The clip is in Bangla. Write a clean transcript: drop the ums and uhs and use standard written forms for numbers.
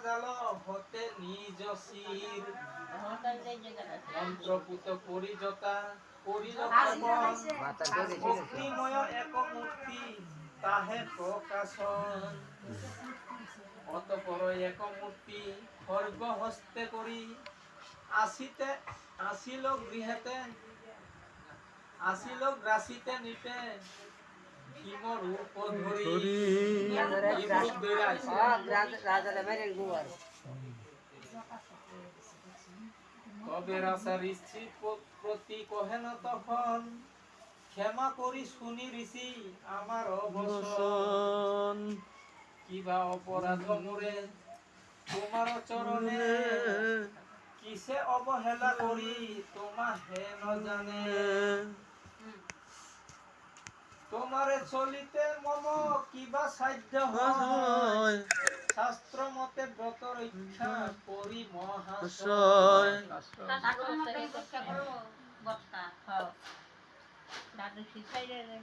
জাল হতে নিজ শির মন্ত্রপুত পরিজতা ভক্তিময় এক মূর্তি তাহে প্রকাশন অতপর এক মূর্তি খর্গ হস্তে করি আসিল গৃহেতে আসিল গ্রাসিতে নিতে ভীম রূপ ধরি তবে রাসার ঋষি প্রতি কহেন তখন ক্ষমা করি শুনি ঋষি আমার অবসন কিবা অপরাধ মোরে তোমার চরণে কিসে অবহেলা করি তোমা হেন জানে তোমারে চলিতে মম কিবা সাধ্য হয় শাস্ত্র মতে ব্রত রক্ষা করি মহাশয়